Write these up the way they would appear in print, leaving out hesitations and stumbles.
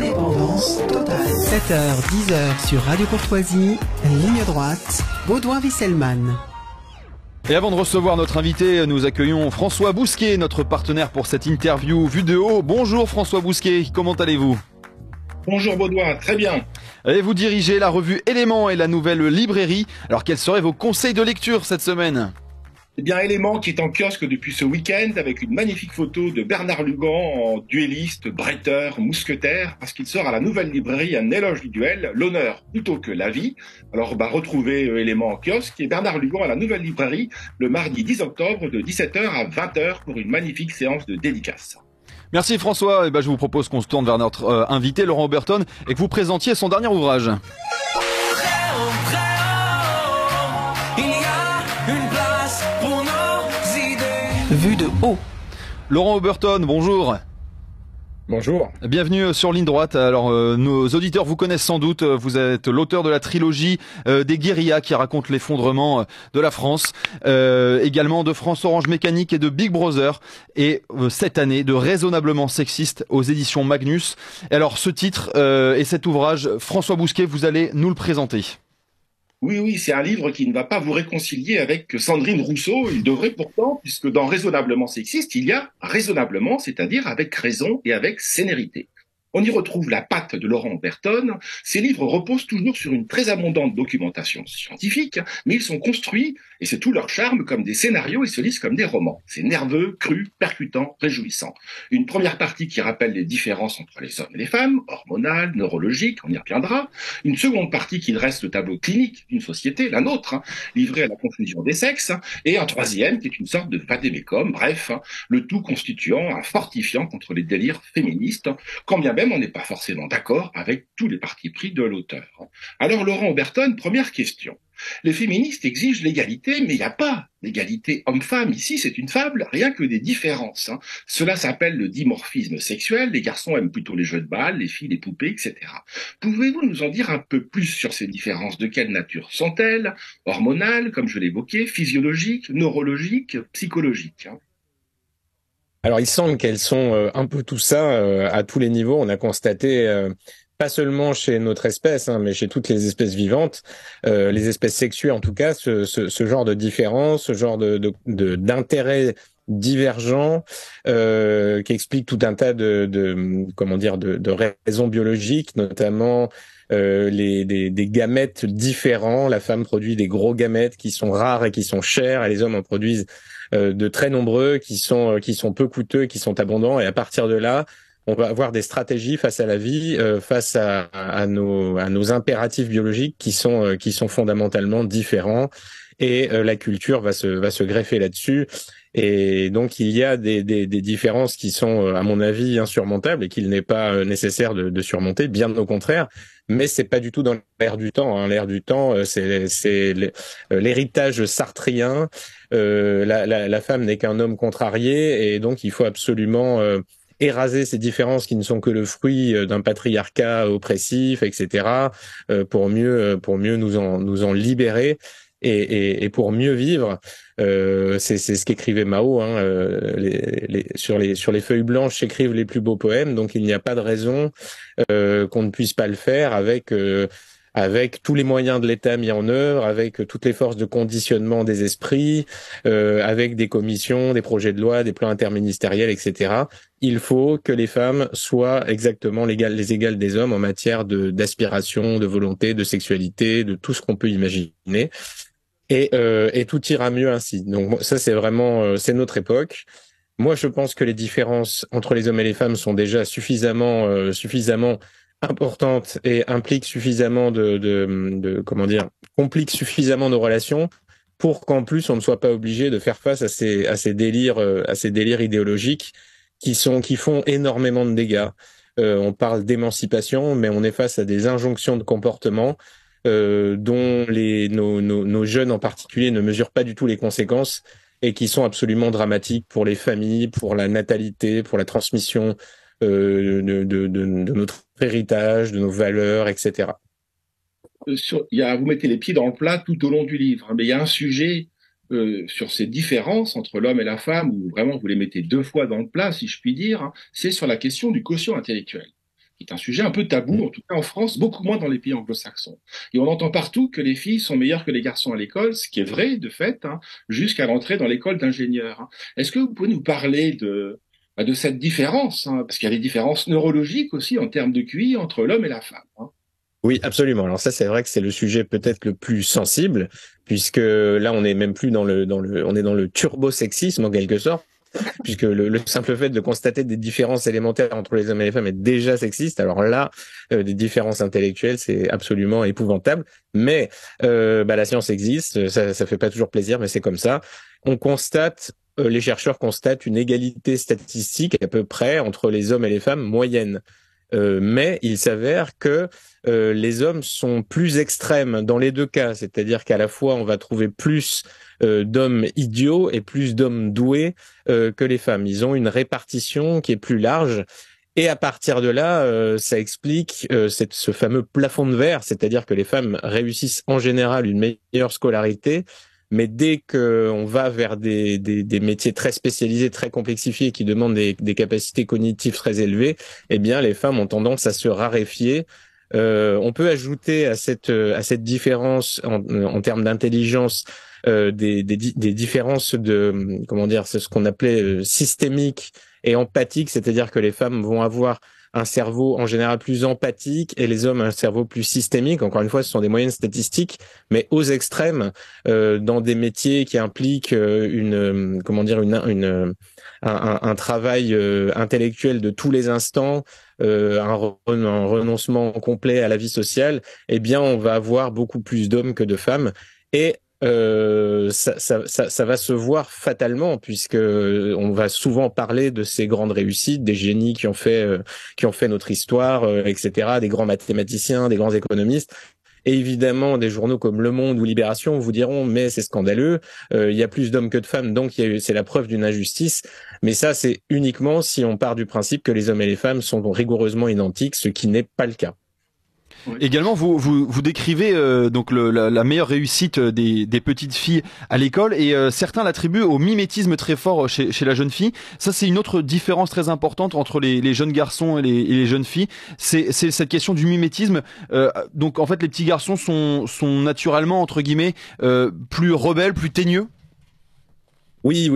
Indépendance totale. 7h, 10h sur Radio Courtoisie, ligne droite, Baudouin-Wisselmann. Et avant de recevoir notre invité, nous accueillons François Bousquet, notre partenaire pour cette interview vue de haut. Bonjour François Bousquet, comment allez-vous ? Bonjour Baudouin, très bien. Et vous dirigez la revue Éléments et la nouvelle librairie. Alors quels seraient vos conseils de lecture cette semaine ? Eh bien, Éléments qui est en kiosque depuis ce week-end avec une magnifique photo de Bernard Lugan en duelliste, bretteur, mousquetaire, parce qu'il sort à la nouvelle librairie Un éloge du duel, l'honneur plutôt que la vie. Alors, retrouvez Éléments en kiosque et Bernard Lugan à la nouvelle librairie le mardi 10 octobre de 17h à 20h pour une magnifique séance de dédicace. Merci François. Je vous propose qu'on se tourne vers notre invité Laurent Oberton et que vous présentiez son dernier ouvrage. Vue de haut. Laurent Oberton, bonjour. Bonjour. Bienvenue sur Ligne Droite. Alors, nos auditeurs vous connaissent sans doute. Vous êtes l'auteur de la trilogie des guérillas qui raconte l'effondrement de la France. Également de France Orange Mécanique et de Big Brother. Et cette année, de Raisonnablement Sexiste aux éditions Magnus. Et alors, ce titre et cet ouvrage, François Bousquet, vous allez nous le présenter. Oui, c'est un livre qui ne va pas vous réconcilier avec Sandrine Rousseau. Il devrait pourtant, puisque dans Raisonnablement Sexiste, il y a raisonnablement, c'est-à-dire avec raison et avec sénérité. On y retrouve la patte de Laurent Oberton. Ces livres reposent toujours sur une très abondante documentation scientifique, mais ils sont construits, et c'est tout leur charme, comme des scénarios et se lisent comme des romans. C'est nerveux, cru, percutant, réjouissant. Une première partie qui rappelle les différences entre les hommes et les femmes, hormonales, neurologiques, on y reviendra. Une seconde partie qui dresse le tableau clinique d'une société, la nôtre, livrée à la confusion des sexes. Et un troisième qui est une sorte de vadémécum, bref, le tout constituant un fortifiant contre les délires féministes, quand bien même on n'est pas forcément d'accord avec tous les partis pris de l'auteur. Alors Laurent Oberton, première question. Les féministes exigent l'égalité, mais il n'y a pas d'égalité homme-femme. Ici, c'est une fable, rien que des différences. Cela s'appelle le dimorphisme sexuel. Les garçons aiment plutôt les jeux de balles, les filles les poupées, etc. Pouvez-vous nous en dire un peu plus sur ces différences? De quelle nature sont-elles? Hormonales, comme je l'évoquais, physiologiques, neurologiques, psychologiques? Alors, il semble qu'elles sont un peu tout ça à tous les niveaux. On a constaté, pas seulement chez notre espèce, mais chez toutes les espèces vivantes, les espèces sexuées en tout cas, ce genre de différence, ce genre d'intérêts divergents qui expliquent tout un tas de raisons biologiques, notamment des gamètes différents. La femme produit des gros gamètes qui sont rares et qui sont chers, et les hommes en produisent de très nombreux qui sont peu coûteux, qui sont abondants, et à partir de là, on va avoir des stratégies face à la vie, face à nos impératifs biologiques qui sont fondamentalement différents, et la culture va se greffer là-dessus. Et donc il y a des différences qui sont à mon avis insurmontables et qu'il n'est pas nécessaire de surmonter, bien au contraire. Mais c'est pas du tout dans l'air du temps. L'air du temps, c'est l'héritage sartrien. La femme n'est qu'un homme contrarié, et donc il faut absolument éraser ces différences qui ne sont que le fruit d'un patriarcat oppressif, etc. Pour mieux nous en libérer. Et pour mieux vivre, c'est ce qu'écrivait Mao, sur les feuilles blanches s'écrivent les plus beaux poèmes, donc il n'y a pas de raison qu'on ne puisse pas le faire avec tous les moyens de l'État mis en œuvre, avec toutes les forces de conditionnement des esprits, avec des commissions, des projets de loi, des plans interministériels, etc. Il faut que les femmes soient exactement les égales des hommes en matière d'aspiration, de volonté, de sexualité, de tout ce qu'on peut imaginer. Et tout ira mieux ainsi. Donc ça, c'est vraiment, c'est notre époque. Moi, je pense que les différences entre les hommes et les femmes sont déjà suffisamment importantes et impliquent suffisamment compliquent suffisamment nos relations pour qu'en plus on ne soit pas obligé de faire face à ces délires idéologiques qui font énormément de dégâts. On parle d'émancipation, mais on est face à des injonctions de comportement dont nos jeunes en particulier ne mesurent pas du tout les conséquences, et qui sont absolument dramatiques pour les familles, pour la natalité, pour la transmission de notre héritage, de nos valeurs, etc. Vous mettez les pieds dans le plat tout au long du livre, mais il y a un sujet sur ces différences entre l'homme et la femme, où vraiment vous les mettez deux fois dans le plat, si je puis dire, c'est sur la question du quotient intellectuel, qui est un sujet un peu tabou, en tout cas en France, beaucoup moins dans les pays anglo-saxons. Et on entend partout que les filles sont meilleures que les garçons à l'école, ce qui est vrai de fait, hein, jusqu'à l'entrée dans l'école d'ingénieur. Hein. Est-ce que vous pouvez nous parler de cette différence, hein, parce qu'il y a des différences neurologiques aussi en termes de QI entre l'homme et la femme. Hein. Oui, absolument. Alors ça, c'est vrai que c'est le sujet peut-être le plus sensible, puisque là, on est même plus on est dans le turbo-sexisme en quelque sorte, puisque le simple fait de constater des différences élémentaires entre les hommes et les femmes est déjà sexiste. Alors là, des différences intellectuelles, c'est absolument épouvantable. Mais la science existe, ça fait pas toujours plaisir, mais c'est comme ça. On constate, les chercheurs constatent une égalité statistique à peu près entre les hommes et les femmes moyenne. Mais il s'avère que les hommes sont plus extrêmes dans les deux cas, c'est-à-dire qu'à la fois on va trouver plus d'hommes idiots et plus d'hommes doués que les femmes. Ils ont une répartition qui est plus large. Et à partir de là, ça explique ce fameux plafond de verre, c'est-à-dire que les femmes réussissent en général une meilleure scolarité, mais dès qu'on va vers des métiers très spécialisés, très complexifiés, qui demandent des capacités cognitives très élevées, eh bien, les femmes ont tendance à se raréfier. On peut ajouter à cette différence en termes d'intelligence des différences de, comment dire, c'est ce qu'on appelait systémique et empathique, c'est-à-dire que les femmes vont avoir un cerveau en général plus empathique et les hommes un cerveau plus systémique. Encore une fois, ce sont des moyennes statistiques, mais aux extrêmes, dans des métiers qui impliquent un travail intellectuel de tous les instants, un renoncement complet à la vie sociale, eh bien, on va avoir beaucoup plus d'hommes que de femmes. Et ça va se voir fatalement, puisque on va souvent parler de ces grandes réussites, des génies qui ont fait notre histoire, etc., des grands mathématiciens, des grands économistes. Et évidemment, des journaux comme Le Monde ou Libération vous diront mais c'est scandaleux, il y a plus d'hommes que de femmes, donc c'est la preuve d'une injustice. Mais ça, c'est uniquement si on part du principe que les hommes et les femmes sont rigoureusement identiques, ce qui n'est pas le cas. Oui. Également, vous décrivez donc la meilleure réussite des petites filles à l'école et certains l'attribuent au mimétisme très fort chez la jeune fille. Ça, c'est une autre différence très importante entre les jeunes garçons et les jeunes filles. C'est cette question du mimétisme. Donc, en fait, les petits garçons sont naturellement, entre guillemets, plus rebelles, plus teigneux. Oui,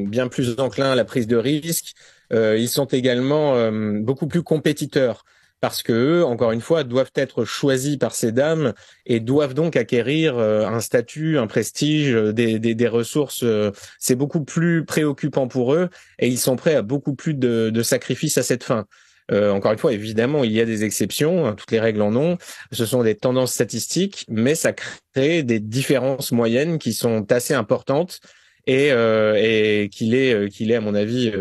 bien plus enclins à la prise de risque. Ils sont également beaucoup plus compétiteurs. Parce que eux, encore une fois, doivent être choisis par ces dames et doivent donc acquérir un statut, un prestige, des ressources. C'est beaucoup plus préoccupant pour eux et ils sont prêts à beaucoup plus de sacrifices à cette fin. Encore une fois, évidemment, il y a des exceptions, hein, toutes les règles en ont. Ce sont des tendances statistiques, mais ça crée des différences moyennes qui sont assez importantes et qu'il est, à mon avis,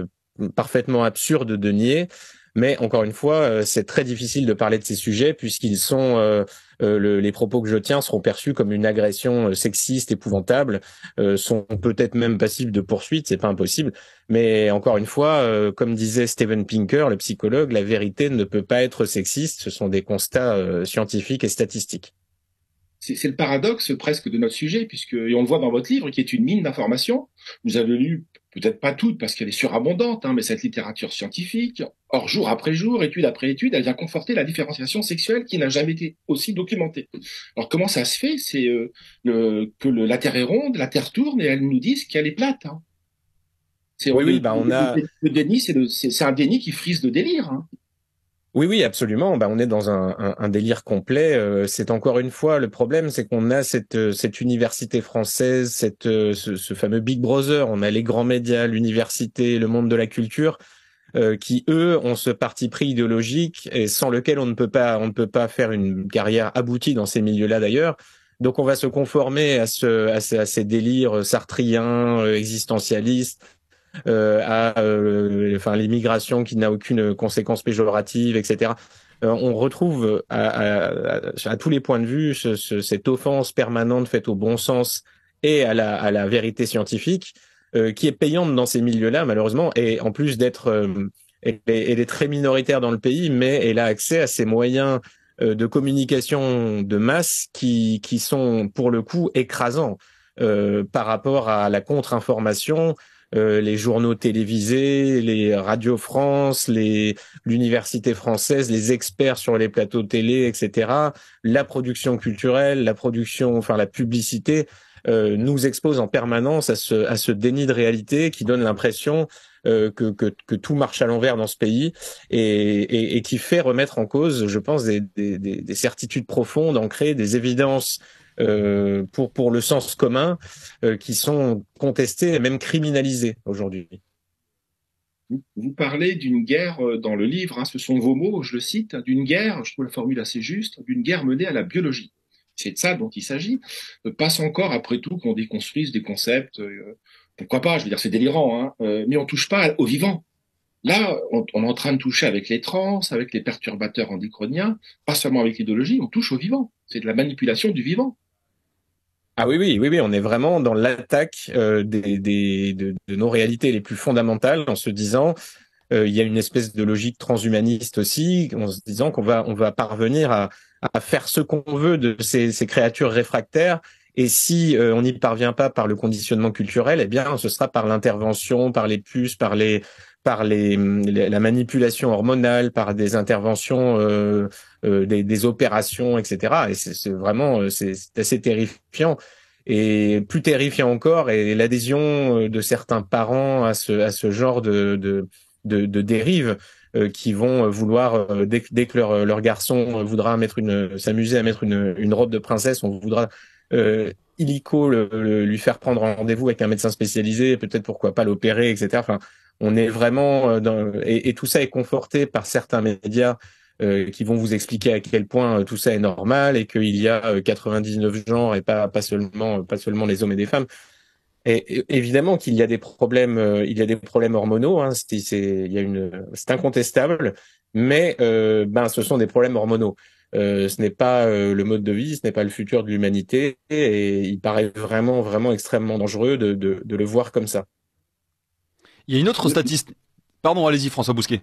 parfaitement absurde de nier. Mais encore une fois, c'est très difficile de parler de ces sujets puisqu'ils sont les propos que je tiens seront perçus comme une agression sexiste épouvantable, sont peut-être même passibles de poursuite, c'est pas impossible. Mais encore une fois, comme disait Steven Pinker, le psychologue, la vérité ne peut pas être sexiste. Ce sont des constats scientifiques et statistiques. C'est le paradoxe presque de notre sujet, et on le voit dans votre livre, qui est une mine d'informations. Vous avez lu, peut-être pas toutes, parce qu'elle est surabondante, hein, mais cette littérature scientifique, or jour après jour, étude après étude, elle vient conforter la différenciation sexuelle qui n'a jamais été aussi documentée. Alors comment ça se fait? C'est que la Terre est ronde, la Terre tourne, et elles nous disent qu'elle est plate. Hein. Le déni, c'est un déni qui frise de délire. Hein. Oui, absolument. On est dans un délire complet. C'est encore une fois le problème, c'est qu'on a cette université française, ce fameux Big Brother. On a les grands médias, l'université, le monde de la culture, qui eux ont ce parti pris idéologique et sans lequel on ne peut pas faire une carrière aboutie dans ces milieux-là d'ailleurs. Donc on va se conformer à ces délires sartriens, existentialistes. L'immigration qui n'a aucune conséquence péjorative, etc. On retrouve à tous les points de vue cette offense permanente faite au bon sens et à la vérité scientifique qui est payante dans ces milieux-là, malheureusement, et en plus d'être elle est très minoritaire dans le pays, mais elle a accès à ces moyens de communication de masse qui sont pour le coup écrasants par rapport à la contre-information, les journaux télévisés, les radios France, l'université française, les experts sur les plateaux télé, etc. La production culturelle, la publicité nous expose en permanence à ce déni de réalité qui donne l'impression que tout marche à l'envers dans ce pays et qui fait remettre en cause, je pense, des certitudes profondes, ancrées, des évidences pour le sens commun qui sont contestées et même criminalisées aujourd'hui. Vous parlez d'une guerre dans le livre, hein, ce sont vos mots, je le cite, d'une guerre, je trouve la formule assez juste, d'une guerre menée à la biologie. C'est de ça dont il s'agit. Passe encore, après tout, qu'on déconstruise des concepts, pourquoi pas, je veux dire, c'est délirant, hein, mais on touche pas au vivant. Là, on est en train de toucher avec les trans, avec les perturbateurs endocriniens, pas seulement avec l'idéologie, on touche au vivant. C'est de la manipulation du vivant. Ah oui, on est vraiment dans l'attaque de nos réalités les plus fondamentales en se disant il y a une espèce de logique transhumaniste aussi, en se disant qu'on va parvenir à faire ce qu'on veut de ces créatures réfractaires. Et si on n'y parvient pas par le conditionnement culturel, eh bien, ce sera par l'intervention, par les puces, la manipulation hormonale, par des interventions, des opérations, etc. Et c'est vraiment, c'est assez terrifiant. Et plus terrifiant encore est l'adhésion de certains parents à ce genre de dérive qui vont vouloir dès que leur garçon voudra s'amuser à mettre une robe de princesse, on voudra illico lui faire prendre rendez-vous avec un médecin spécialisé, peut-être pourquoi pas l'opérer, etc. Enfin, on est vraiment et tout ça est conforté par certains médias qui vont vous expliquer à quel point tout ça est normal et qu'il y a 99 genres et pas seulement les hommes et des femmes. Et évidemment qu'il y a des problèmes, il y a des problèmes hormonaux, hein, c'est incontestable, mais ce sont des problèmes hormonaux. Ce n'est pas le mode de vie, ce n'est pas le futur de l'humanité, et il paraît vraiment, vraiment extrêmement dangereux de le voir comme ça. Il y a une autre statistique. Pardon, allez-y, François Bousquet.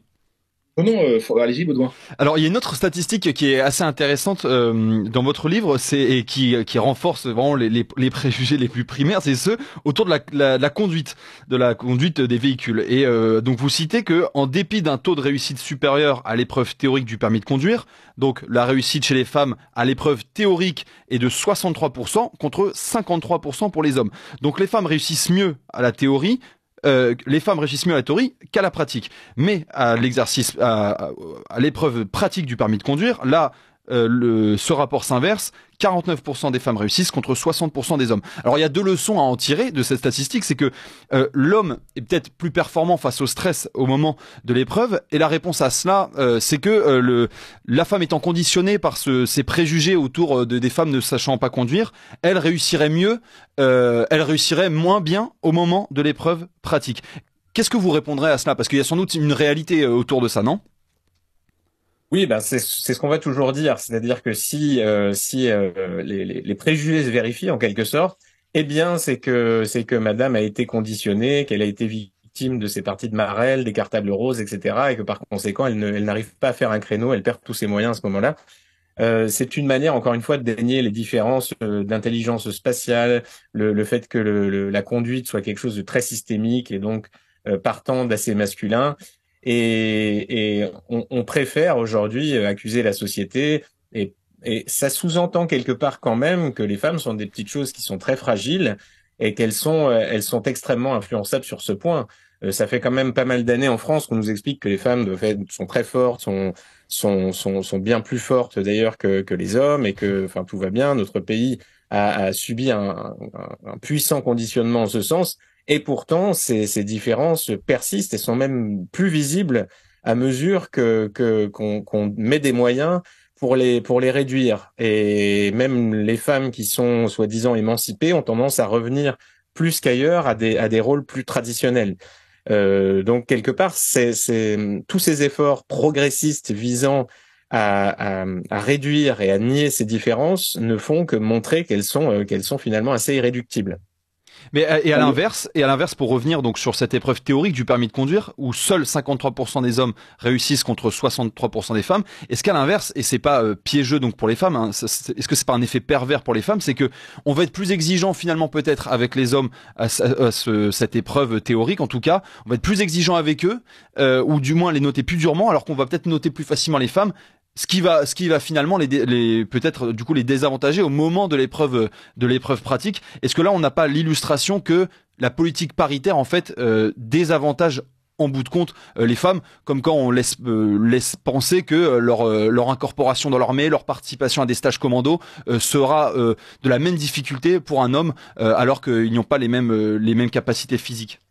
Non, allez-y, Baudouin. Alors, il y a une autre statistique qui est assez intéressante dans votre livre, et qui renforce vraiment les préjugés les plus primaires, c'est ceux autour de la conduite, des véhicules. Et donc, vous citez que, en dépit d'un taux de réussite supérieur à l'épreuve théorique du permis de conduire, donc la réussite chez les femmes à l'épreuve théorique est de 63% contre 53% pour les hommes. Donc, les femmes réussissent mieux à la théorie. Les femmes réussissent mieux à la théorie qu'à la pratique. Mais à l'exercice, à l'épreuve pratique du permis de conduire, là, ce rapport s'inverse. 49% des femmes réussissent contre 60% des hommes. Alors il y a deux leçons à en tirer de cette statistique, c'est que l'homme est peut-être plus performant face au stress au moment de l'épreuve, et la réponse à cela, c'est que la femme étant conditionnée par ces préjugés autour des femmes ne sachant pas conduire, elle réussirait mieux, elle réussirait moins bien au moment de l'épreuve pratique. Qu'est-ce que vous répondrez à cela? Parce qu'il y a sans doute une réalité autour de ça, non? Oui, c'est ce qu'on va toujours dire, c'est-à-dire que si les préjugés se vérifient en quelque sorte, eh bien c'est que Madame a été conditionnée, qu'elle a été victime de ces parties de Marelle, des cartables roses, etc., et que par conséquent elle n'arrive pas à faire un créneau, elle perd tous ses moyens à ce moment-là. C'est une manière, encore une fois, de dénier les différences d'intelligence spatiale, le fait que la conduite soit quelque chose de très systémique et donc partant d'assez masculin. Et on préfère aujourd'hui accuser la société et ça sous-entend quelque part quand même que les femmes sont des petites choses qui sont très fragiles et elles sont extrêmement influençables sur ce point. Ça fait quand même pas mal d'années en France qu'on nous explique que les femmes de fait sont très fortes, sont bien plus fortes d'ailleurs que les hommes et que enfin tout va bien. Notre pays a subi un puissant conditionnement en ce sens. Et pourtant, ces différences persistent et sont même plus visibles à mesure qu'on met des moyens pour les réduire. Et même les femmes qui sont soi-disant émancipées ont tendance à revenir plus qu'ailleurs à des rôles plus traditionnels. Donc quelque part, c'est tous ces efforts progressistes visant à réduire et à nier ces différences ne font que montrer qu'elles sont finalement assez irréductibles. Mais et à l'inverse, pour revenir donc sur cette épreuve théorique du permis de conduire, où seuls 53% des hommes réussissent contre 63% des femmes, est-ce qu'à l'inverse, et c'est pas piégeux donc pour les femmes, hein, est-ce que c'est pas un effet pervers pour les femmes, c'est que on va être plus exigeant finalement peut-être avec les hommes cette épreuve théorique, en tout cas, on va être plus exigeant avec eux, ou du moins les noter plus durement, alors qu'on va peut-être noter plus facilement les femmes. Ce qui va finalement peut-être du coup les désavantager au moment de l'épreuve pratique. Est-ce que là on n'a pas l'illustration que la politique paritaire en fait désavantage en bout de compte les femmes, comme quand on laisse penser que leur incorporation dans l'armée, leur participation à des stages commando sera de la même difficulté pour un homme alors qu'ils n'ont pas les mêmes capacités physiques.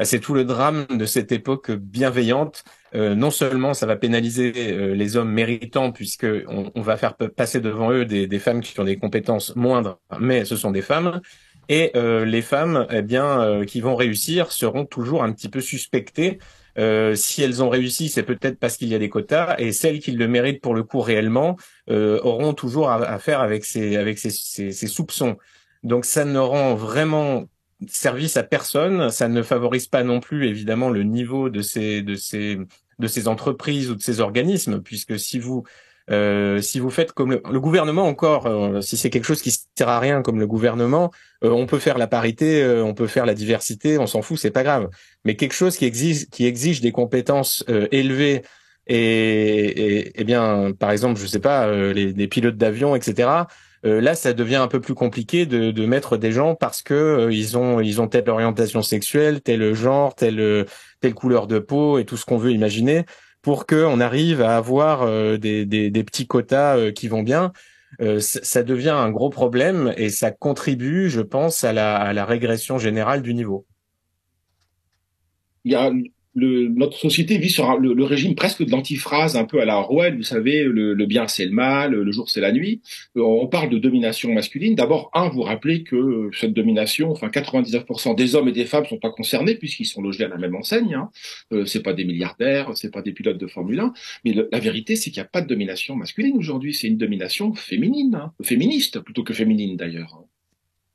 C'est tout le drame de cette époque bienveillante. Non seulement ça va pénaliser les hommes méritants, puisque on va faire passer devant eux des femmes qui ont des compétences moindres, mais ce sont des femmes. Et les femmes, eh bien, qui vont réussir seront toujours un petit peu suspectées. Si elles ont réussi, c'est peut-être parce qu'il y a des quotas, et celles qui le méritent pour le coup réellement auront toujours à faire avec ces soupçons. Donc ça ne rend vraiment service à personne, ça ne favorise pas non plus évidemment le niveau de ces entreprises ou de ces organismes, puisque si vous faites comme le gouvernement encore, si c'est quelque chose qui sert à rien comme le gouvernement, on peut faire la parité, on peut faire la diversité, on s'en fout, c'est pas grave. Mais quelque chose qui exige des compétences élevées et bien, par exemple, je sais pas, les pilotes d'avion, etc. Là, ça devient un peu plus compliqué de mettre des gens parce que ils ont telle orientation sexuelle, tel genre, telle couleur de peau et tout ce qu'on veut imaginer pour que on arrive à avoir des petits quotas qui vont bien. Ça devient un gros problème et ça contribue, je pense, à la régression générale du niveau. Il y a notre société vit sur le régime presque de l'antiphrase, un peu à la Orwell, vous savez, le bien c'est le mal, le jour c'est la nuit. On parle de domination masculine. D'abord, vous rappelez que cette domination, enfin 99% des hommes et des femmes sont pas concernés puisqu'ils sont logés à la même enseigne. C'est pas des milliardaires, c'est pas des pilotes de Formule 1. Mais la vérité, c'est qu'il n'y a pas de domination masculine aujourd'hui. C'est une domination féminine, féministe plutôt que féminine d'ailleurs.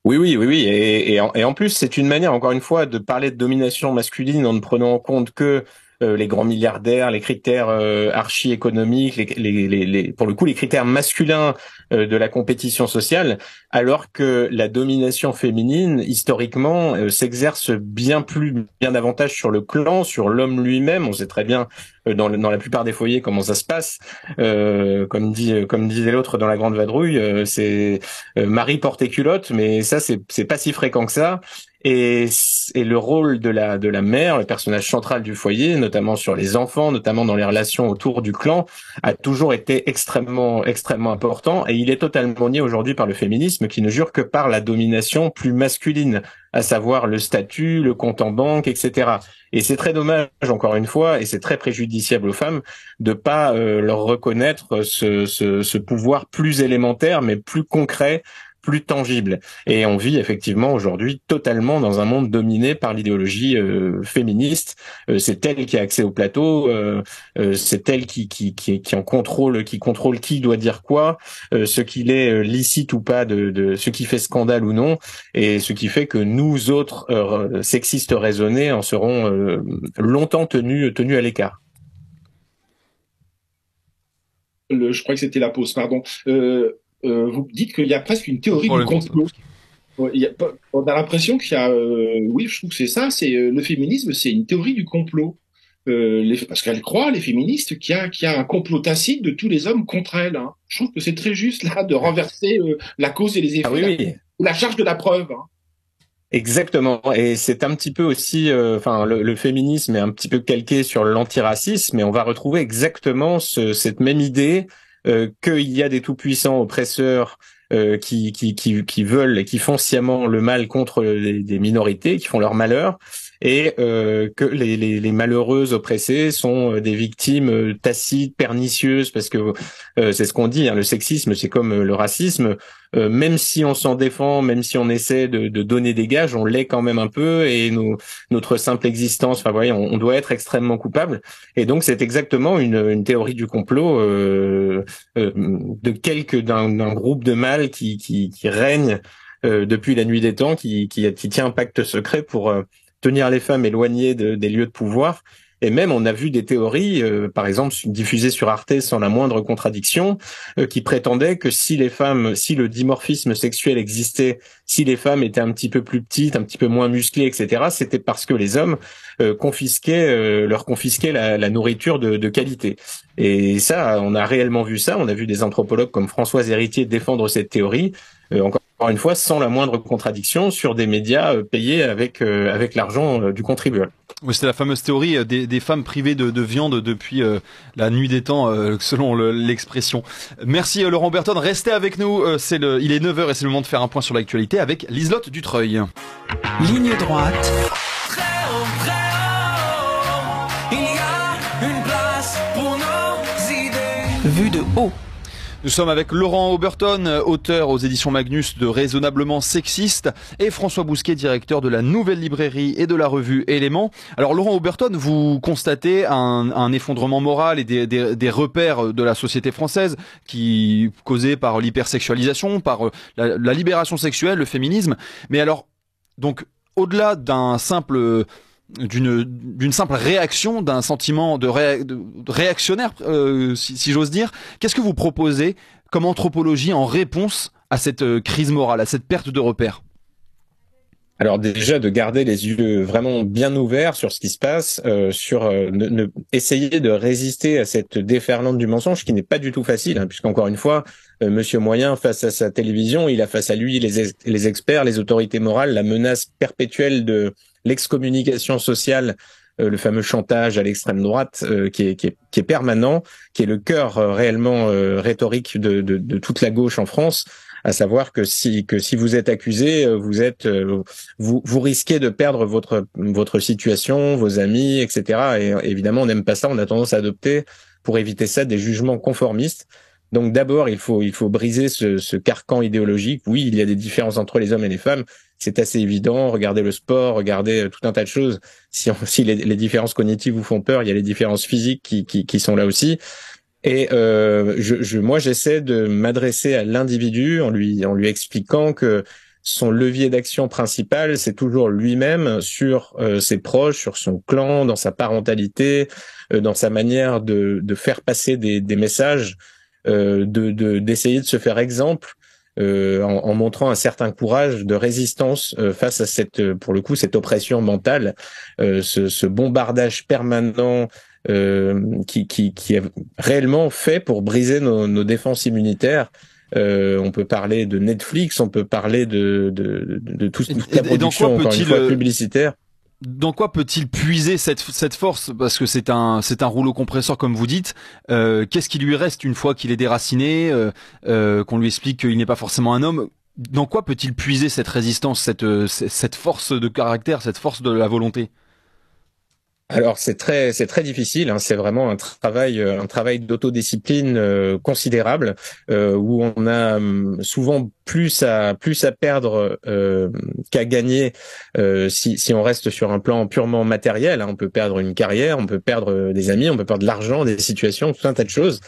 Oui. Et en plus, c'est une manière, encore une fois, de parler de domination masculine en ne prenant en compte que les grands milliardaires, les critères archi-économiques, pour le coup, les critères masculins de la compétition sociale, alors que la domination féminine, historiquement, s'exerce bien davantage sur le clan, sur l'homme lui-même. On sait très bien dans la plupart des foyers comment ça se passe. Comme disait l'autre dans La Grande Vadrouille, c'est Marie portait culotte, mais ça c'est pas si fréquent que ça. Et le rôle de la mère, le personnage central du foyer, notamment sur les enfants, notamment dans les relations autour du clan, a toujours été extrêmement important. Et il est totalement nié aujourd'hui par le féminisme, qui ne jure que par la domination plus masculine, à savoir le statut, le compte en banque, etc. Et c'est très dommage, encore une fois, et c'est très préjudiciable aux femmes de pas leur reconnaître ce pouvoir plus élémentaire, mais plus concret, plus tangible. Et on vit effectivement aujourd'hui totalement dans un monde dominé par l'idéologie féministe. C'est elle qui a accès au plateau, c'est elle qui en contrôle, qui contrôle qui doit dire quoi, ce qu'il est licite ou pas de ce qui fait scandale ou non, et ce qui fait que nous autres sexistes raisonnés en serons longtemps tenus à l'écart. Je crois que c'était la pause, pardon. Vous dites qu'il y a presque une théorie du complot. On a l'impression qu'il y a, oui, je trouve que c'est ça, c'est le féminisme, c'est une théorie du complot. Parce qu'elles croient, les féministes, qu'il y a un complot tacite de tous les hommes contre elles. Je trouve que c'est très juste là de renverser la cause et les effets, oui. La charge de la preuve. Exactement, et c'est un petit peu aussi, le féminisme est un petit peu calqué sur l'antiracisme, mais on va retrouver exactement cette même idée qu'il y a des tout-puissants oppresseurs qui veulent et qui font sciemment le mal contre des minorités, qui font leur malheur, et que les malheureuses oppressées sont des victimes tacites, pernicieuses, parce que c'est ce qu'on dit, le sexisme c'est comme le racisme, même si on s'en défend, même si on essaie de donner des gages, on l'est quand même un peu, et notre simple existence, on doit être extrêmement coupable, et donc c'est exactement une théorie du complot d'un groupe de mâles qui règne depuis la nuit des temps qui tient un pacte secret pour tenir les femmes éloignées des lieux de pouvoir. Et même, on a vu des théories, par exemple, diffusées sur Arte sans la moindre contradiction, qui prétendaient que si le dimorphisme sexuel existait, si les femmes étaient un petit peu plus petites, un petit peu moins musclées, etc., c'était parce que les hommes leur confisquaient la nourriture de qualité. Et ça, on a réellement vu ça. On a vu des anthropologues comme Françoise Héritier défendre cette théorie, encore une fois, sans la moindre contradiction, sur des médias payés avec l'argent du contribuable. Oui, c'était la fameuse théorie des femmes privées de viande depuis la nuit des temps, selon l'expression. Merci Laurent Berton, restez avec nous, il est 9h et c'est le moment de faire un point sur l'actualité avec Liselotte Dutreuil. Ligne droite. Il y a une place pour nos idées. Vue de haut. Nous sommes avec Laurent Oberton, auteur aux éditions Magnus de Raisonnablement Sexiste, et François Bousquet, directeur de la Nouvelle Librairie et de la revue Éléments. Alors Laurent Oberton, vous constatez un effondrement moral et des repères de la société française causés par l'hypersexualisation, par la libération sexuelle, le féminisme. Mais alors, donc, au-delà d'une simple réaction, d'un sentiment de réactionnaire, si j'ose dire. Qu'est-ce que vous proposez comme anthropologie en réponse à cette crise morale, à cette perte de repères ? Alors déjà de garder les yeux vraiment bien ouverts sur ce qui se passe, essayer de résister à cette déferlante du mensonge qui n'est pas du tout facile, hein, puisqu'encore une fois, Monsieur Moyen face à sa télévision, il a face à lui les experts, les autorités morales, la menace perpétuelle de l'excommunication sociale, le fameux chantage à l'extrême droite qui est permanent, qui est le cœur réellement rhétorique de toute la gauche en France. À savoir que si vous êtes accusé, vous risquez de perdre votre situation, vos amis, etc. Et évidemment, on n'aime pas ça. On a tendance à adopter, pour éviter ça, des jugements conformistes. Donc d'abord, il faut briser ce carcan idéologique. Oui, il y a des différences entre les hommes et les femmes. C'est assez évident. Regardez le sport, regardez tout un tas de choses. Si les différences cognitives vous font peur, il y a les différences physiques qui sont là aussi. Et moi, j'essaie de m'adresser à l'individu en lui expliquant que son levier d'action principal, c'est toujours lui-même, sur ses proches, sur son clan, dans sa parentalité, dans sa manière de faire passer des messages, d'essayer de se faire exemple, en montrant un certain courage de résistance face à cette oppression mentale, ce bombardage permanent qui est réellement fait pour briser nos défenses immunitaires. On peut parler de Netflix, on peut parler de toute la production, encore une fois, publicitaire. Dans quoi peut-il puiser cette force ? Parce que c'est un rouleau compresseur, comme vous dites. Qu'est-ce qui lui reste une fois qu'il est déraciné, qu'on lui explique qu'il n'est pas forcément un homme ? Dans quoi peut-il puiser cette résistance, cette force de caractère, cette force de la volonté ? Alors c'est très difficile, hein. C'est vraiment un travail d'autodiscipline considérable, où on a souvent plus à perdre qu'à gagner si on reste sur un plan purement matériel, hein. On peut perdre une carrière, on peut perdre des amis, on peut perdre de l'argent, des situations, tout un tas de choses.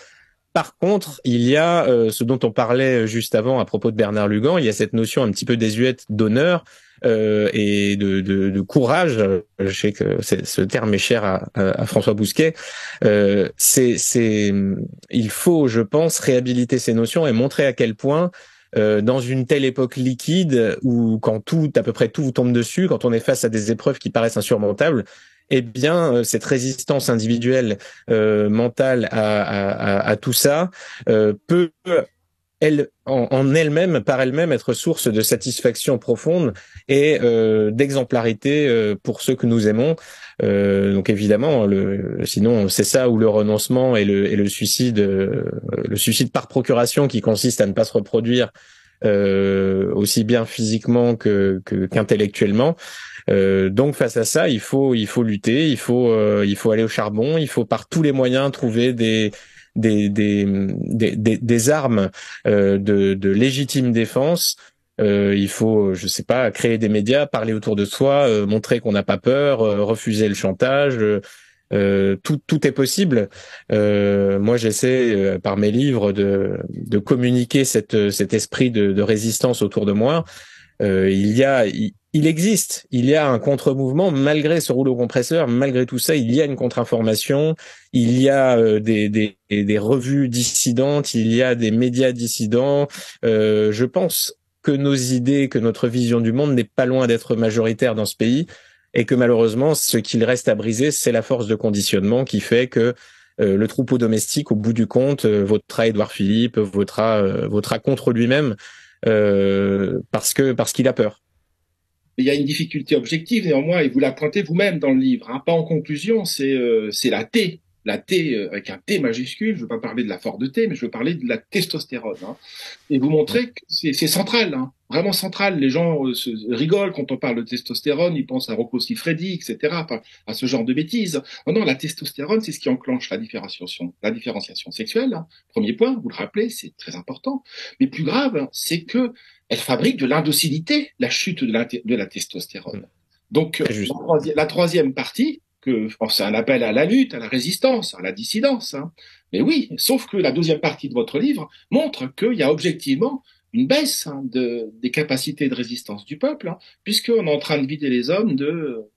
Par contre, il y a ce dont on parlait juste avant à propos de Bernard Lugan, il y a cette notion un petit peu désuète d'honneur et de courage. Je sais que ce terme est cher à François Bousquet. Il faut, je pense, réhabiliter ces notions et montrer à quel point dans une telle époque liquide où quand à peu près tout vous tombe dessus, quand on est face à des épreuves qui paraissent insurmontables, eh bien, cette résistance individuelle, mentale à tout ça, peut par elle-même être source de satisfaction profonde et d'exemplarité pour ceux que nous aimons. Donc évidemment, sinon c'est ça ou le renoncement et le suicide par procuration qui consiste à ne pas se reproduire aussi bien physiquement qu'intellectuellement. Donc face à ça, il faut lutter, il faut aller au charbon, il faut par tous les moyens trouver des armes de légitime défense. Il faut, je sais pas, créer des médias, parler autour de soi, montrer qu'on n'a pas peur, refuser le chantage. Tout est possible. Moi, j'essaie par mes livres de communiquer cet esprit de résistance autour de moi. Il existe, il y a un contre-mouvement malgré ce rouleau compresseur, malgré tout ça, il y a une contre-information, il y a des revues dissidentes, il y a des médias dissidents. Je pense que nos idées, que notre vision du monde n'est pas loin d'être majoritaire dans ce pays et que malheureusement, ce qu'il reste à briser, c'est la force de conditionnement qui fait que le troupeau domestique, au bout du compte, votera Édouard Philippe, votera contre lui-même parce qu'il a peur. Il y a une difficulté objective néanmoins, et vous la pointez vous-même dans le livre, hein, pas en conclusion, c'est la T avec un T majuscule. Je ne veux pas parler de la force de T, mais je veux parler de la testostérone. Hein. Et vous montrez que c'est central, hein, vraiment central. Les gens rigolent quand on parle de testostérone, ils pensent à Rocco Siffredi, etc., à ce genre de bêtises. Non, la testostérone, c'est ce qui enclenche la différenciation sexuelle. Hein. Premier point, vous le rappelez, c'est très important. Mais plus grave, hein, c'est que elle fabrique de l'indocilité, la chute de la testostérone. Donc, la troisième partie, c'est un appel à la lutte, à la résistance, à la dissidence. Hein. Mais oui, sauf que la deuxième partie de votre livre montre qu'il y a objectivement une baisse des capacités de résistance du peuple, hein, puisqu'on est en train de vider les hommes de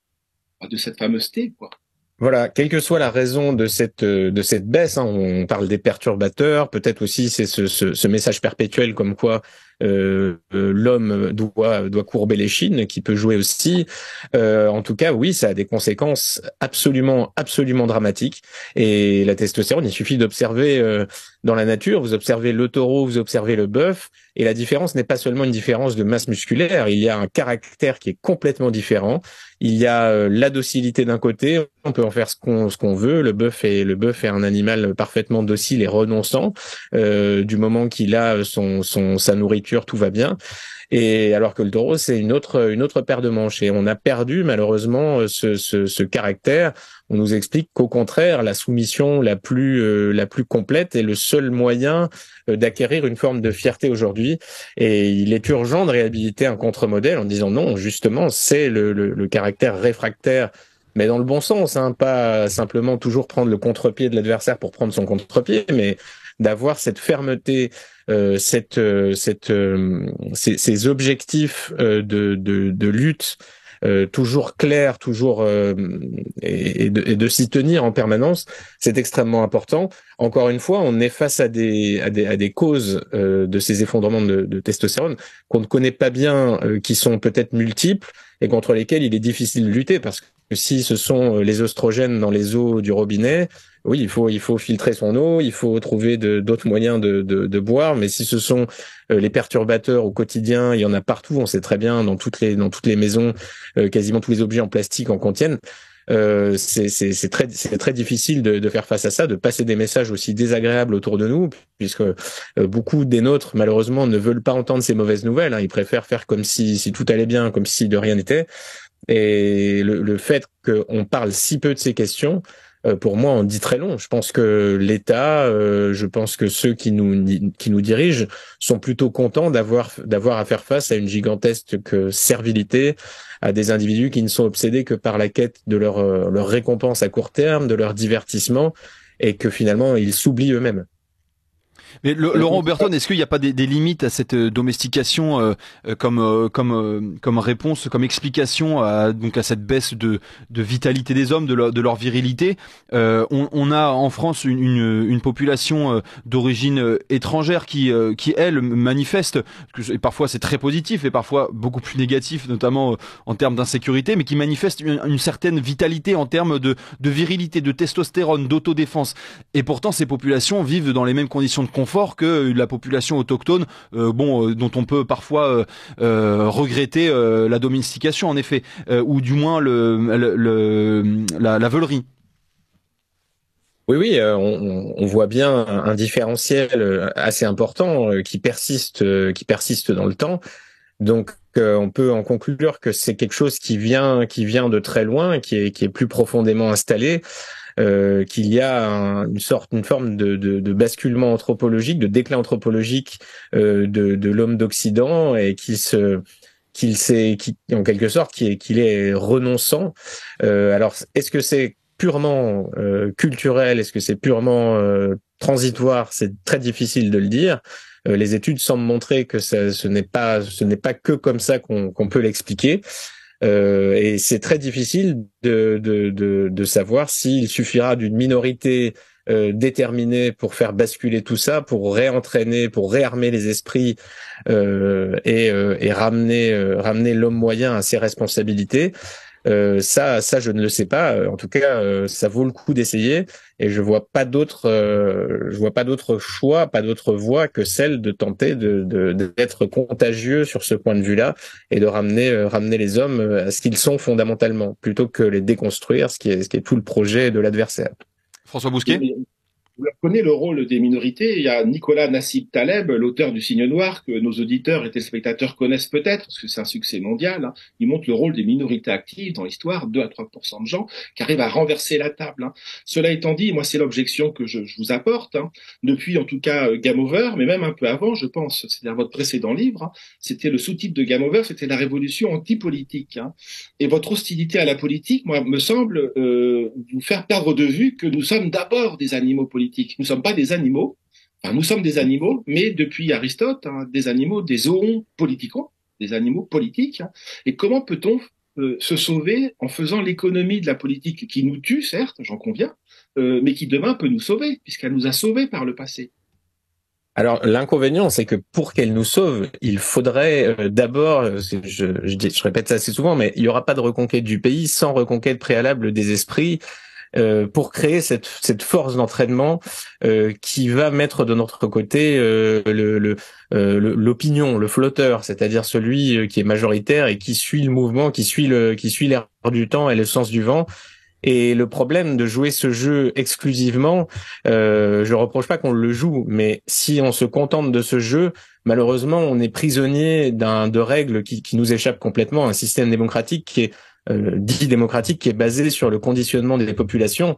cette fameuse T, quoi. Voilà, quelle que soit la raison de cette baisse, hein, on parle des perturbateurs, peut-être aussi c'est ce message perpétuel comme quoi l'homme doit courber les chines, qui peut jouer aussi. En tout cas, oui, ça a des conséquences absolument dramatiques. Et la testostérone, il suffit d'observer dans la nature, vous observez le taureau, vous observez le bœuf, et la différence n'est pas seulement une différence de masse musculaire, il y a un caractère qui est complètement différent. Il y a la docilité d'un côté, on peut en faire ce qu'on veut. Le bœuf est un animal parfaitement docile et renonçant. Du moment qu'il a sa nourriture, tout va bien. Et alors que le taureau, c'est une autre paire de manches. Et on a perdu malheureusement ce caractère. On nous explique qu'au contraire, la soumission la plus complète est le seul moyen d'acquérir une forme de fierté aujourd'hui. Et il est urgent de réhabiliter un contre-modèle en disant non, justement, c'est le caractère réfractaire, mais dans le bon sens, hein, pas simplement toujours prendre le contre-pied de l'adversaire pour prendre son contre-pied, mais d'avoir cette fermeté, ces objectifs de lutte toujours clairs, toujours et de s'y tenir en permanence, c'est extrêmement important. Encore une fois, on est face à des causes de ces effondrements de testostérone qu'on ne connaît pas bien, qui sont peut-être multiples et contre lesquels il est difficile de lutter, parce que si ce sont les oestrogènes dans les eaux du robinet, oui, il faut filtrer son eau, il faut trouver d'autres moyens de boire, mais si ce sont les perturbateurs au quotidien, il y en a partout, on sait très bien, dans toutes les maisons, quasiment tous les objets en plastique en contiennent. C'est très difficile de faire face à ça, de passer des messages aussi désagréables autour de nous, puisque beaucoup des nôtres, malheureusement, ne veulent pas entendre ces mauvaises nouvelles, hein. Ils préfèrent faire comme si tout allait bien, comme si de rien n'était. Et le fait qu'on parle si peu de ces questions, pour moi, on dit très long. Je pense que l'État, je pense que ceux qui nous dirigent sont plutôt contents d'avoir à faire face à une gigantesque servilité, à des individus qui ne sont obsédés que par la quête de leur récompense à court terme, de leur divertissement, et que finalement, ils s'oublient eux-mêmes. Mais Laurent Oberton, est-ce qu'il n'y a pas des limites à cette domestication comme réponse, comme explication à cette baisse de vitalité des hommes, de leur virilité? On a en France une population d'origine étrangère qui elle manifeste, et parfois c'est très positif et parfois beaucoup plus négatif, notamment en termes d'insécurité, mais qui manifeste une certaine vitalité en termes de virilité, de testostérone, d'autodéfense. Et pourtant ces populations vivent dans les mêmes conditions de confort que la population autochtone, dont on peut parfois regretter la domestication en effet, ou du moins la veulerie. Oui, on voit bien un différentiel assez important qui persiste dans le temps. Donc on peut en conclure que c'est quelque chose qui vient de très loin, qui est plus profondément installé. Qu'il y a une forme de basculement anthropologique, de déclin anthropologique de l'homme d'Occident, et en quelque sorte qu'il est renonçant. Alors, est-ce que c'est purement culturel, est-ce que c'est purement transitoire? C'est très difficile de le dire. les études semblent montrer que ce n'est pas que comme ça qu'on peut l'expliquer. Et c'est très difficile de savoir s'il suffira d'une minorité déterminée pour faire basculer tout ça, pour réentraîner, pour réarmer les esprits et ramener l'homme moyen à ses responsabilités. Ça, je ne le sais pas. En tout cas, ça vaut le coup d'essayer. Et je vois pas d'autre choix, pas d'autre voie que celle de tenter d'être contagieux sur ce point de vue-là et de ramener les hommes à ce qu'ils sont fondamentalement, plutôt que les déconstruire, ce qui est tout le projet de l'adversaire. François Bousquet. Vous connaissez le rôle des minorités. Il y a Nicolas Nassib Taleb, l'auteur du Signe Noir, que nos auditeurs et téléspectateurs connaissent peut-être, parce que c'est un succès mondial. Hein. Il montre le rôle des minorités actives dans l'histoire, 2 à 3% de gens qui arrivent à renverser la table. Hein. Cela étant dit, moi, c'est l'objection que je vous apporte, hein. Depuis en tout cas Game Over, mais même un peu avant, je pense, c'est-à-dire votre précédent livre, hein, c'était le sous-titre de Game Over, c'était la révolution anti-politique. Hein. Et votre hostilité à la politique, moi, me semble vous faire perdre de vue que nous sommes d'abord des animaux politiques. Nous ne sommes pas des animaux, enfin, nous sommes des animaux, mais depuis Aristote, hein, des animaux, des zoons politikons, des animaux politiques. Hein. Et comment peut-on se sauver en faisant l'économie de la politique qui nous tue, certes, j'en conviens, mais qui demain peut nous sauver, puisqu'elle nous a sauvés par le passé. Alors l'inconvénient, c'est que pour qu'elle nous sauve, il faudrait d'abord, je répète ça assez souvent, mais il n'y aura pas de reconquête du pays sans reconquête préalable des esprits. Pour créer cette force d'entraînement qui va mettre de notre côté l'opinion, le flotteur, c'est-à-dire celui qui est majoritaire et qui suit le mouvement, qui suit l'air du temps et le sens du vent. Et le problème de jouer ce jeu exclusivement, je reproche pas qu'on le joue, mais si on se contente de ce jeu, malheureusement, on est prisonnier de règles qui nous échappent complètement, un système démocratique qui est dit démocratique, qui est basé sur le conditionnement des populations.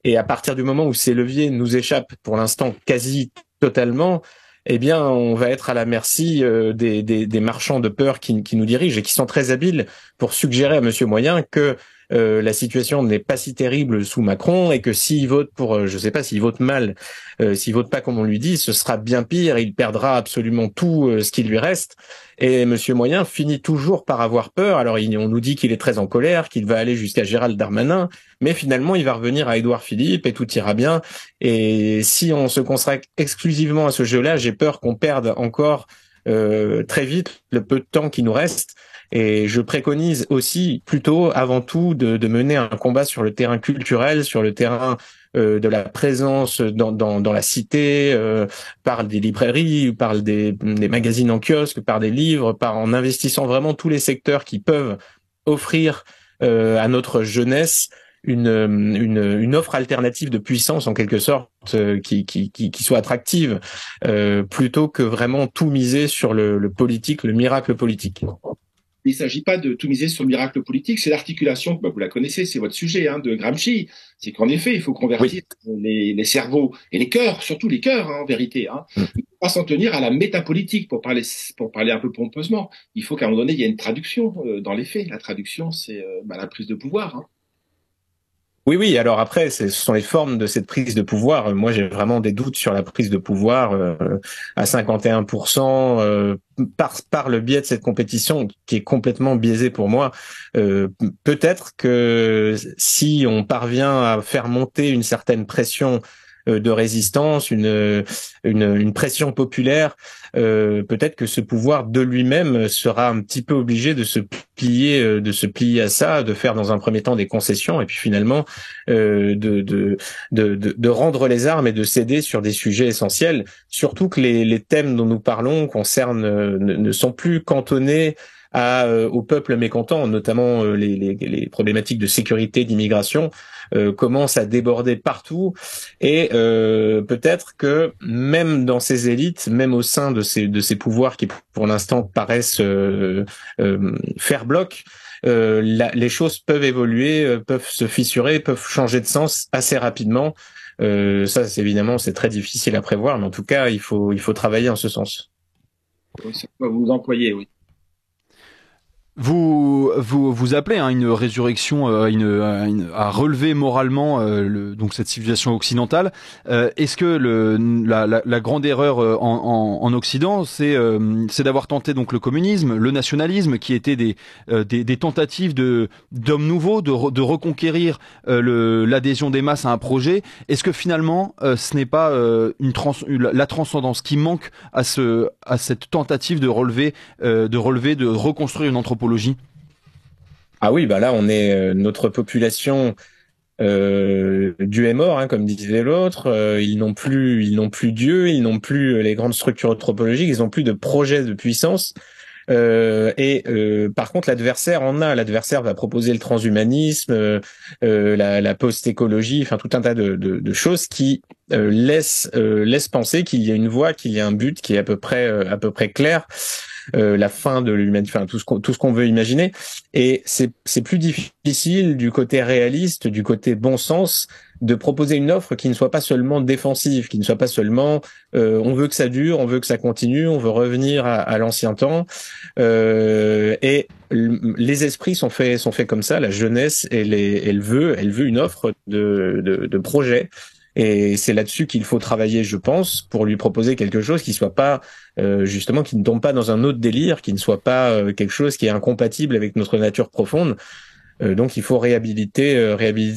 Et à partir du moment où ces leviers nous échappent pour l'instant quasi totalement, eh bien, on va être à la merci des marchands de peur qui nous dirigent et qui sont très habiles pour suggérer à Monsieur Moyen que la situation n'est pas si terrible sous Macron et que s'il vote pour, je sais pas, s'il vote mal, s'il vote pas comme on lui dit, ce sera bien pire, il perdra absolument tout ce qui lui reste. Et Monsieur Moyen finit toujours par avoir peur. Alors on nous dit qu'il est très en colère, qu'il va aller jusqu'à Gérald Darmanin, mais finalement il va revenir à Édouard Philippe et tout ira bien. Et si on se consacre exclusivement à ce jeu-là, j'ai peur qu'on perde encore très vite le peu de temps qui nous reste. Et je préconise aussi, plutôt, avant tout, de mener un combat sur le terrain culturel, sur le terrain de la présence dans la cité, par des librairies, par des magazines en kiosque, par des livres, en investissant vraiment tous les secteurs qui peuvent offrir à notre jeunesse une offre alternative de puissance en quelque sorte qui soit attractive, plutôt que vraiment tout miser sur le politique, le miracle politique. Il ne s'agit pas de tout miser sur le miracle politique, c'est l'articulation, vous la connaissez, c'est votre sujet, hein, de Gramsci. C'est qu'en effet, il faut convertir les cerveaux et les cœurs, surtout les cœurs, hein, en vérité. Hein. Il ne faut pas s'en tenir à la métapolitique, pour parler un peu pompeusement. Il faut qu'à un moment donné, il y ait une traduction dans les faits. La traduction, c'est la prise de pouvoir. Hein. Oui. Alors après, ce sont les formes de cette prise de pouvoir. Moi, j'ai vraiment des doutes sur la prise de pouvoir à 51% par le biais de cette compétition qui est complètement biaisée pour moi. Peut-être que si on parvient à faire monter une certaine pression de résistance, une pression populaire, peut-être que ce pouvoir de lui-même sera un petit peu obligé de se plier à ça, de faire dans un premier temps des concessions et puis finalement de rendre les armes et de céder sur des sujets essentiels. Surtout que les thèmes dont nous parlons ne sont plus cantonnés au peuple mécontent, notamment les problématiques de sécurité, d'immigration, commencent à déborder partout. Et peut-être que même dans ces élites, même au sein de ces pouvoirs qui pour l'instant paraissent faire bloc, les choses peuvent évoluer, peuvent se fissurer, peuvent changer de sens assez rapidement. Ça, c'est très difficile à prévoir, mais en tout cas, il faut travailler en ce sens. Oui, ça peut vous employer, oui. Vous appelez une résurrection à relever moralement donc cette civilisation occidentale. Est-ce que la grande erreur en Occident, c'est d'avoir tenté donc le communisme, le nationalisme, qui étaient des tentatives d'hommes nouveaux, de reconquérir l'adhésion des masses à un projet. Est-ce que finalement ce n'est pas la transcendance qui manque à cette tentative de reconstruire une anthropologie? Ah oui, bah là, on est notre population Dieu est mort, hein, comme disait l'autre. Ils n'ont plus Dieu, ils n'ont plus les grandes structures anthropologiques, ils n'ont plus de projet de puissance. Par contre, l'adversaire en a. L'adversaire va proposer le transhumanisme, la post-écologie, enfin tout un tas de choses qui laissent penser qu'il y a une voie, qu'il y a un but qui est à peu près clair. La fin de l'humanité, enfin tout ce qu'on veut imaginer. Et c'est plus difficile du côté réaliste, du côté bon sens, de proposer une offre qui ne soit pas seulement défensive, qui ne soit pas seulement on veut que ça dure, on veut que ça continue, on veut revenir à l'ancien temps. Et les esprits sont faits comme ça. La jeunesse, elle veut une offre de projet. Et c'est là-dessus qu'il faut travailler, je pense, pour lui proposer quelque chose qui soit pas justement, qui ne tombe pas dans un autre délire, qui ne soit pas quelque chose qui est incompatible avec notre nature profonde. Donc il faut réhabiliter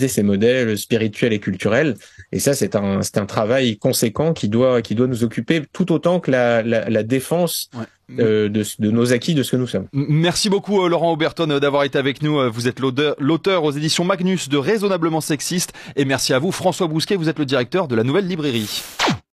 ces modèles spirituels et culturels. Et ça, c'est un travail conséquent qui doit nous occuper tout autant que la défense de nos acquis, de ce que nous sommes. Merci beaucoup Laurent Oberton d'avoir été avec nous. Vous êtes l'auteur aux éditions Magnus de Raisonnablement Sexiste. Et merci à vous François Bousquet, vous êtes le directeur de la Nouvelle Librairie.